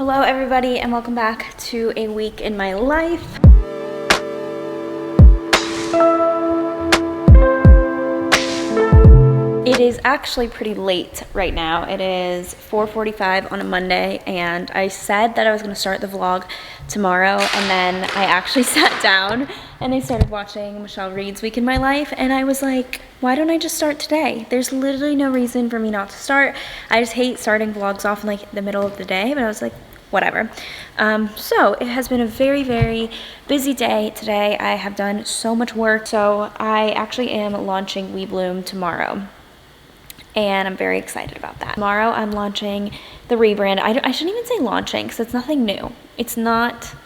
Hello everybody and welcome back to a week in my life. It is actually pretty late right now. It is 4:45 on a Monday and I said that I was going to start the vlog tomorrow, and then I actually sat down and I started watching Michelle Reed's Week in My Life, and I was like, why don't I just start today? There's literally no reason for me not to start. I just hate starting vlogs off in like the middle of the day, but I was like, whatever. So it has been a very, very busy day today. I have done so much work. So I actually am launching We Bloom tomorrow, and I'm very excited about that. Tomorrow I'm launching the Rebrand. I shouldn't even say launching because it's nothing new. It's not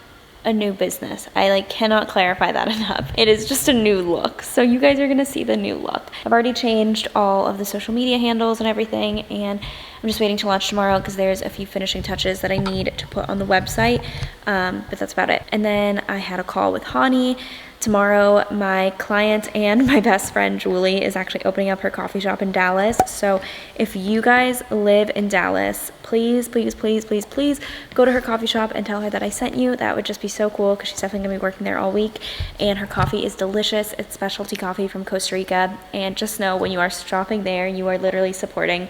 a new business. I cannot clarify that enough. It is just a new look. So you guys are gonna see the new look. I've already changed all of the social media handles and everything, and I'm just waiting to launch tomorrow because there's a few finishing touches that I need to put on the website, but that's about it. And then I had a call with Hani. Tomorrow, my client and my best friend, Julie, is actually opening up her coffee shop in Dallas. So if you guys live in Dallas, please, please, please, please, please go to her coffee shop and tell her that I sent you. That would just be so cool because she's definitely gonna be working there all week. And her coffee is delicious. It's specialty coffee from Costa Rica. And just know when you are shopping there, you are literally supporting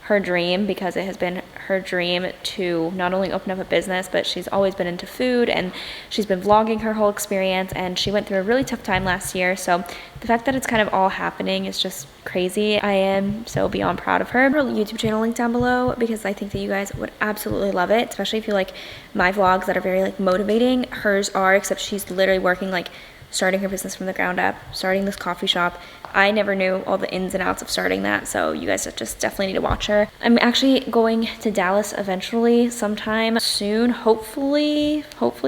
her dream, because it has been her dream to not only open up a business, but she's always been into food and she's been vlogging her whole experience, and she went through a really tough time last year. So the fact that it's kind of all happening is just crazy. I am so beyond proud of her. Her YouTube channel link down below, because I think that you guys would absolutely love it, especially if you like my vlogs that are very motivating. Hers are, except she's literally working starting her business from the ground up, starting this coffee shop. I never knew all the ins and outs of starting that, so you guys just definitely need to watch her. I'm actually going to Dallas eventually, sometime soon, hopefully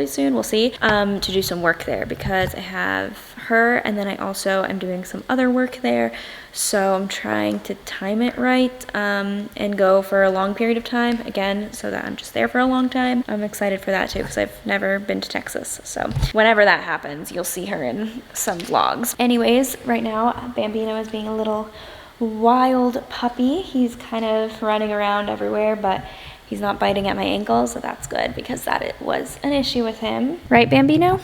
soon, we'll see, to do some work there, because I have her, and then I also am doing some other work there. So I'm trying to time it right, and go for a long period of time again, so that I'm just there for a long time. I'm excited for that too, because I've never been to Texas. So whenever that happens, you'll see her in some vlogs. Anyways, right now Bambino is being a little wild puppy. He's kind of running around everywhere, but he's not biting at my ankles, so that's good, because that was an issue with him. Right, Bambino?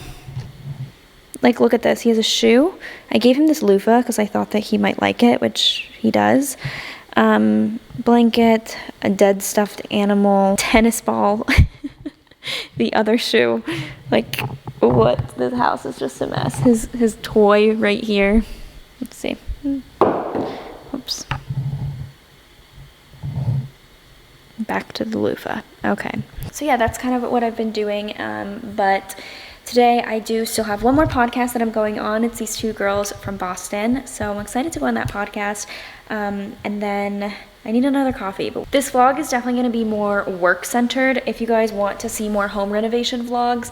Look at this. He has a shoe. I gave him this loofah because I thought that he might like it, which he does. Blanket, a dead stuffed animal, tennis ball, the other shoe. What? This house is just a mess. His toy right here. Let's see. Oops. Back to the loofah. Okay. So yeah, that's kind of what I've been doing, but today I do still have one more podcast that I'm going on. It's these two girls from Boston, so I'm excited to go on that podcast, and then I need another coffee. But this vlog is definitely going to be more work-centered. If you guys want to see more home renovation vlogs,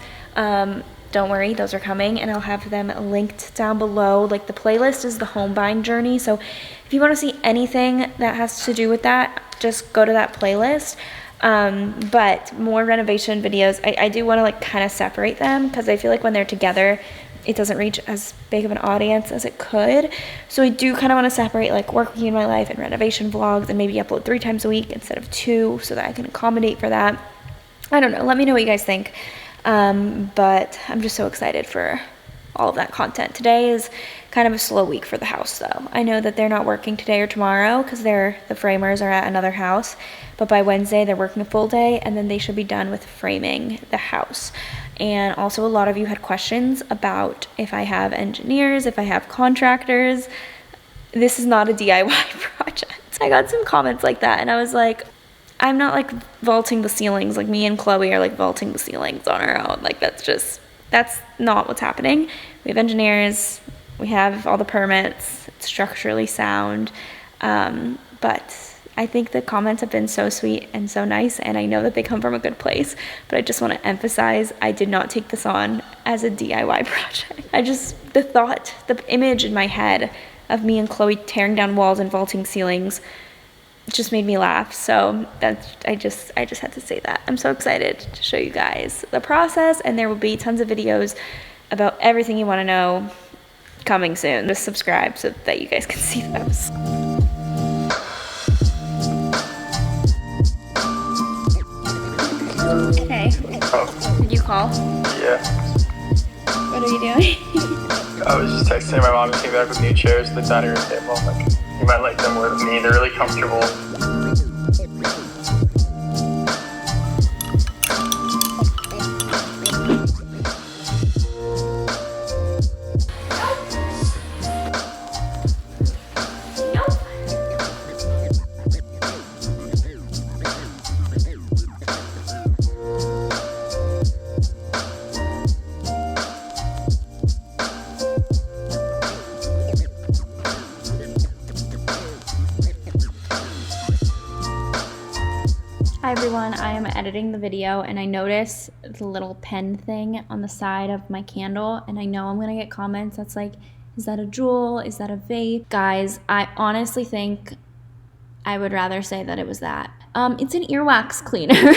don't worry, those are coming, and I'll have them linked down below. The playlist is the home buying journey, so if you want to see anything that has to do with that, just go to that playlist. But more renovation videos, I do want to kind of separate them, because I feel like when they're together, it doesn't reach as big of an audience as it could. So I do kind of want to separate work week in my life and renovation vlogs, and maybe upload 3 times a week instead of 2, so that I can accommodate for that. I don't know. Let me know what you guys think. But I'm just so excited for all of that content. Today is kind of a slow week for the house, though. I know that they're not working today or tomorrow because the framers are at another house, but by Wednesday they're working a full day, and then they should be done with framing the house. And also, a lot of you had questions about if I have engineers, if I have contractors. This is not a DIY project. I got some comments like that, and I was like, I'm not vaulting the ceilings. Me and Chloe are vaulting the ceilings on our own. That's not what's happening. We have engineers, we have all the permits, it's structurally sound, but I think the comments have been so sweet and so nice, and I know that they come from a good place, but I just want to emphasize, I did not take this on as a DIY project. The image in my head of me and Chloe tearing down walls and vaulting ceilings just made me laugh. So I just had to say that. I'm so excited to show you guys the process, and there will be tons of videos about everything you want to know coming soon. Just subscribe so that you guys can see those. Okay. Hey. Oh. Did you call? Yeah. What are you doing? I was just texting my mom and came back with new chairs to the dining room table. I'm like, you might like them more than me. They're really comfortable. Hi everyone, I am editing the video and I notice the little pen thing on the side of my candle, and I know I'm gonna get comments that's like, is that a Juul? Is that a vape? Guys, I honestly think I would rather say that it was that. It's an earwax cleaner.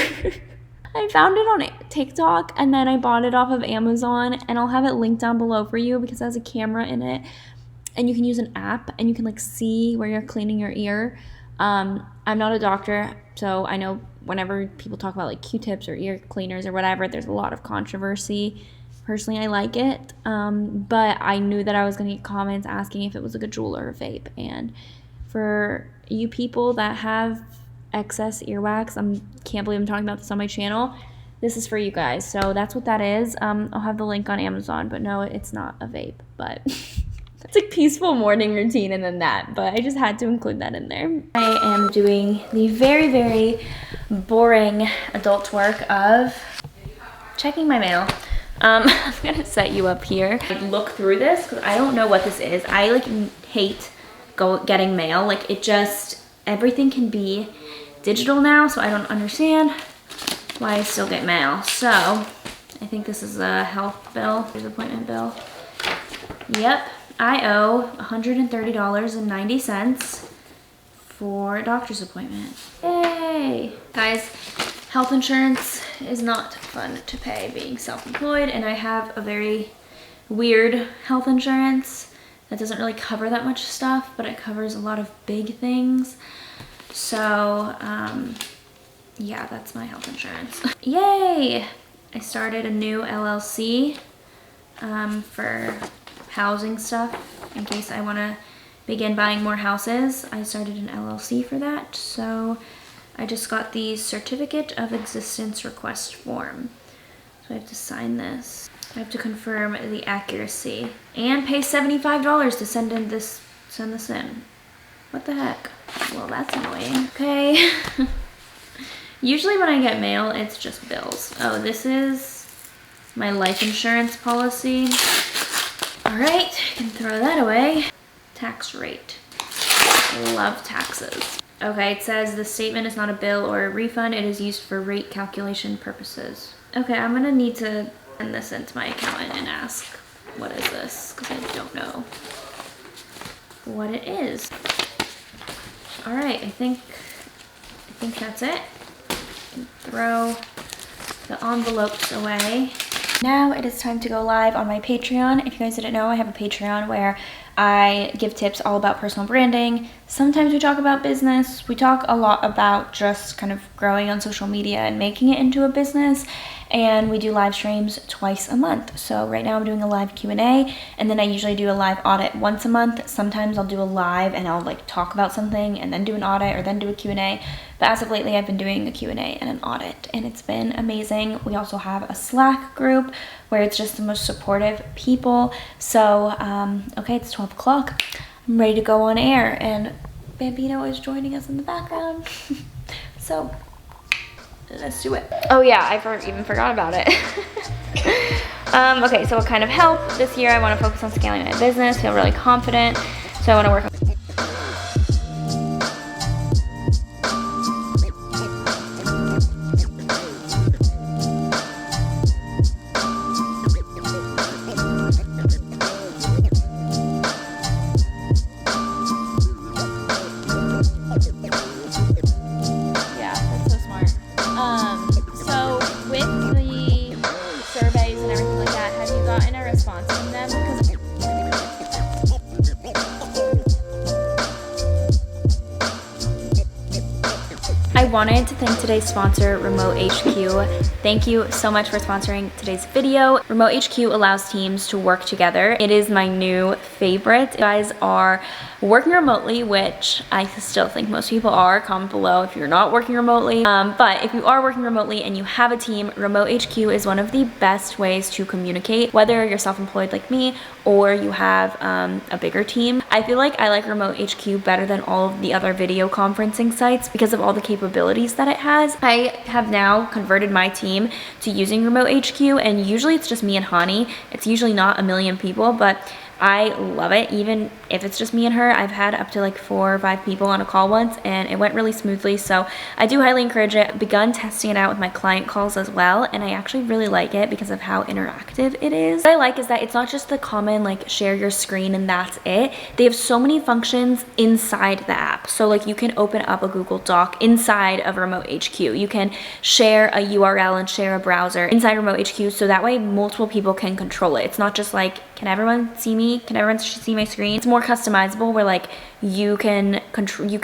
I found it on TikTok and then I bought it off of Amazon, and I'll have it linked down below for you because it has a camera in it and you can use an app and you can like see where you're cleaning your ear. I'm not a doctor, so I know whenever people talk about like Q-tips or ear cleaners or whatever, there's a lot of controversy. Personally, I like it, but I knew that I was gonna get comments asking if it was like a Juul or a vape. And for you people that have excess earwax, can't believe I'm talking about this on my channel, this is for you guys. So that's what that is. I'll have the link on Amazon, but no, it's not a vape, but it's like peaceful morning routine and then that, but I just had to include that in there. I am doing the very, very boring adult work of checking my mail. I'm gonna set you up here. Look through this because I don't know what this is. I like hate getting mail. Like it just, everything can be digital now, so I don't understand why I still get mail. So I think this is a health bill. Here's an appointment bill. Yep. I owe $130.90 for a doctor's appointment. Yay! Guys, health insurance is not fun to pay being self-employed, and I have a very weird health insurance that doesn't really cover that much stuff, but it covers a lot of big things. So, yeah, that's my health insurance. Yay! I started a new LLC for housing stuff in case I want to begin buying more houses. I started an LLC for that, so I just got the certificate of existence request form. So I have to sign this. I have to confirm the accuracy and pay $75 to send this in. What the heck? Well, that's annoying. Okay. Usually when I get mail, it's just bills. Oh, this is my life insurance policy. All right, I can throw that away. Tax rate. Love taxes. Okay, it says the statement is not a bill or a refund. It is used for rate calculation purposes. Okay, I'm gonna need to send this into my accountant and ask, what is this? Because I don't know what it is. All right, I think that's it. I can throw the envelopes away. Now it is time to go live on my Patreon. If you guys didn't know, I have a Patreon where I give tips all about personal branding. Sometimes we talk about business. We talk a lot about just kind of growing on social media and making it into a business. And we do live streams twice a month. So right now I'm doing a live Q&A, and then I usually do a live audit once a month. Sometimes I'll do a live and I'll like talk about something and then do an audit or then do a Q&A. But as of lately, I've been doing a Q&A and an audit, and it's been amazing. We also have a Slack group where it's just the most supportive people. So, okay, it's 12 o'clock. I'm ready to go on air, and Bambino is joining us in the background. So, let's do it. Oh yeah, I even forgot about it. Okay, so what kind of help? This year I want to focus on scaling my business, feel really confident. So I want to work on I wanted to thank today's sponsor, Remote HQ. Thank you so much for sponsoring today's video. Remote HQ allows teams to work together. It is my new favorite. You guys are working remotely, which I still think most people are. Comment below if you're not working remotely. But if you are working remotely and you have a team, Remote HQ is one of the best ways to communicate, whether you're self-employed like me or you have a bigger team. I feel like I like Remote HQ better than all of the other video conferencing sites because of all the capabilities that it has. I have now converted my team to using Remote HQ, and usually it's just me and Hani. It's usually not a million people, but I love it. Even if it's just me and her, I've had up to like 4 or 5 people on a call once, and it went really smoothly. So I do highly encourage it. I've begun testing it out with my client calls as well, and I actually really like it because of how interactive it is. What I like is that it's not just the common like share your screen and that's it. They have so many functions inside the app. So like you can open up a Google Doc inside of Remote HQ. You can share a URL and share a browser inside Remote HQ, so that way multiple people can control it. It's not just like, can everyone see me? Can everyone see my screen? It's more customizable where like you can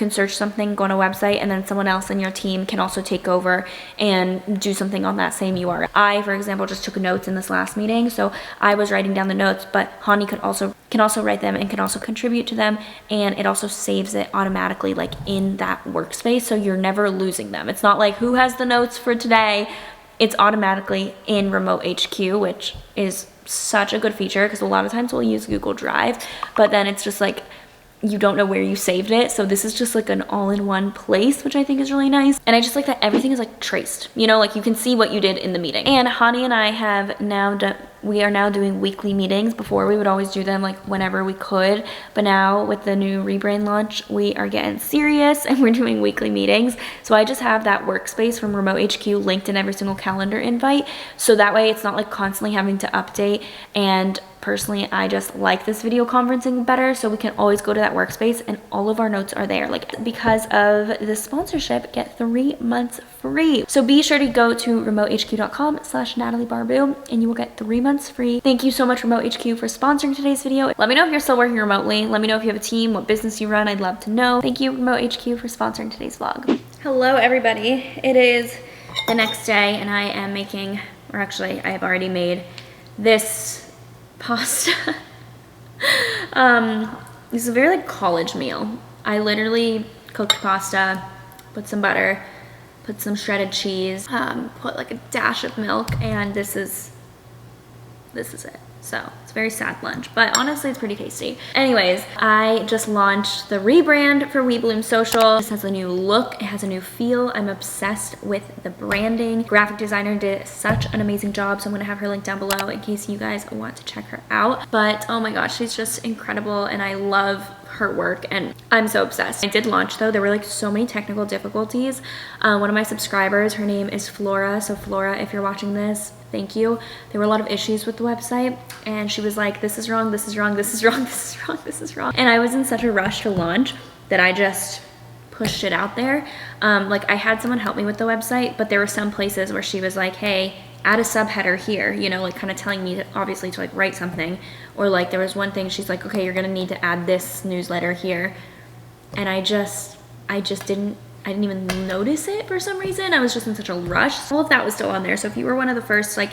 search something, go on a website, and then someone else in your team can also take over and do something on that same URL. I, for example, just took notes in this last meeting, so I was writing down the notes, but Hani can also write them and can also contribute to them, and it also saves it automatically like in that workspace, so you're never losing them. It's not like who has the notes for today. It's automatically in Remote HQ, which is such a good feature because a lot of times we'll use Google Drive, but then it's just like you don't know where you saved it. So this is just like an all-in-one place, which I think is really nice. And I just like that everything is like traced, you know, like you can see what you did in the meeting. And Hani and I have now done, we are now doing weekly meetings. Before we would always do them like whenever we could, but now with the new Rebrand launch, we are getting serious and we're doing weekly meetings. So I just have that workspace from Remote HQ linked in every single calendar invite. So that way it's not like constantly having to update. And personally, I just like this video conferencing better, so we can always go to that workspace and all of our notes are there. Like, because of the sponsorship, get 3 months free. So be sure to go to remotehq.com/NatalieBarbu and you will get 3 months free. Thank you so much, Remote HQ, for sponsoring today's video. Let me know if you're still working remotely. Let me know if you have a team, what business you run. I'd love to know. Thank you, Remote HQ, for sponsoring today's vlog. Hello, everybody. It is the next day and I am making, or actually, I have already made this pasta. This is a very like college meal. I literally cooked pasta, put some butter, put some shredded cheese, put like a dash of milk, and this is it. So it's a very sad lunch, but honestly it's pretty tasty. Anyways, I just launched the rebrand for We Bloom Social. This has a new look, it has a new feel. I'm obsessed with the branding. Graphic designer did such an amazing job, so I'm gonna have her link down below in case you guys want to check her out. But oh my gosh, she's just incredible and I love her work and I'm so obsessed. I did launch though, there were like so many technical difficulties. One of my subscribers, her name is Flora, so Flora, if you're watching this, thank you. There were a lot of issues with the website and she was like, this is wrong, this is wrong, this is wrong, this is wrong, this is wrong. And I was in such a rush to launch that I just pushed it out there. Like I had someone help me with the website, but there were some places where she was like, hey, add a subheader here, you know, like kind of telling me that obviously to like write something. Or like there was one thing she's like, okay, you're gonna need to add this newsletter here. And I didn't even notice it for some reason. I was just in such a rush. All of that was still on there. So if you were one of the first like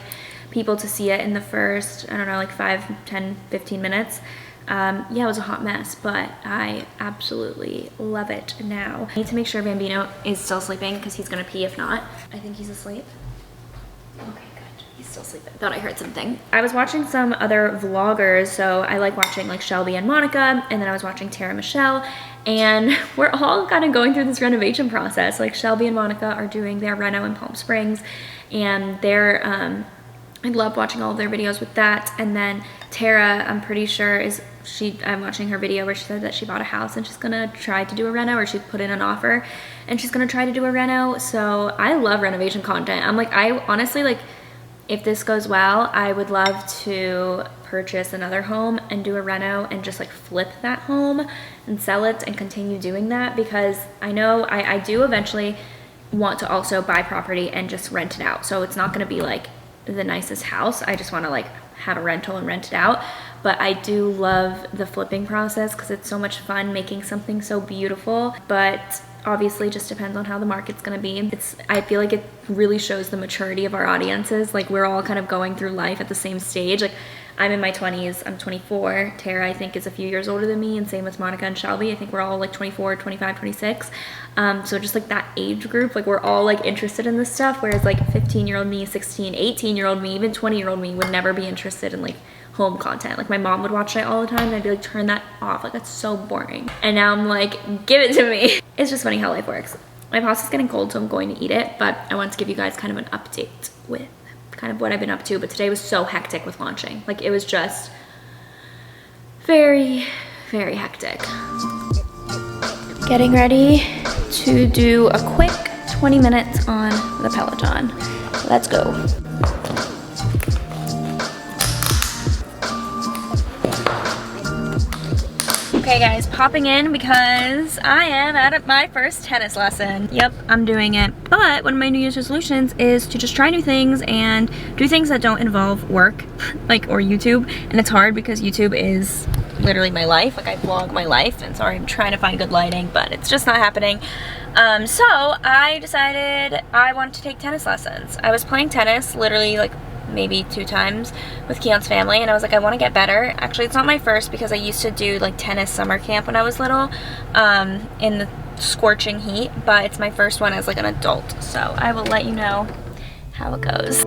people to see it in the first, I don't know, like 5, 10, 15 minutes, yeah, it was a hot mess, but I absolutely love it now. I need to make sure Bambino is still sleeping because he's gonna pee if not. I think he's asleep. Okay, good. He's still sleeping. Thought I heard something. I was watching some other vloggers, so I like watching like Shelby and Monica, and then I was watching Tara Michelle, and we're all kind of going through this renovation process. Like Shelby and Monica are doing their reno in Palm Springs, and they're, I love watching all of their videos with that. And then Tara, I'm pretty sure I'm watching her video where she said that she bought a house and she's gonna try to do a reno, or she put in an offer and she's gonna try to do a reno. So I love renovation content. I'm like, I honestly, like, if this goes well, I would love to purchase another home and do a reno and just like flip that home and sell it and continue doing that, because I know I do eventually want to also buy property and just rent it out. So it's not gonna be like the nicest house. I just wanna like have a rental and rent it out. But I do love the flipping process because it's so much fun making something so beautiful. But obviously just depends on how the market's gonna be. I feel like it really shows the maturity of our audiences. Like we're all kind of going through life at the same stage. Like I'm in my 20s, I'm 24. Tara, I think, is a few years older than me, and same with Monica and Shelby. I think we're all like 24, 25, 26. So just like that age group, like we're all like interested in this stuff, whereas like 15-year-old me, 16, 18-year-old me, even 20-year-old me would never be interested in like home content. Like my mom would watch it all the time and I'd be like, turn that off, like that's so boring. And now I'm like, give it to me. It's just funny how life works. My pasta's getting cold, so I'm going to eat it, but I wanted to give you guys kind of an update with kind of what I've been up to. But today was so hectic with launching. Like it was just very, very hectic. Getting ready to do a quick 20 minutes on the Peloton. Let's go. Okay guys, popping in because I am at my first tennis lesson. Yep, I'm doing it. But one of my New Year's resolutions is to just try new things and do things that don't involve work, like, or YouTube. And it's hard because YouTube is literally my life. Like I vlog my life, and sorry, I'm trying to find good lighting, but it's just not happening. So I decided I wanted to take tennis lessons. I was playing tennis literally like maybe 2 times with Keon's family, and I was like, I want to get better. Actually, it's not my first because I used to do like tennis summer camp when I was little in the scorching heat, but it's my first one as like an adult, so I will let you know how it goes.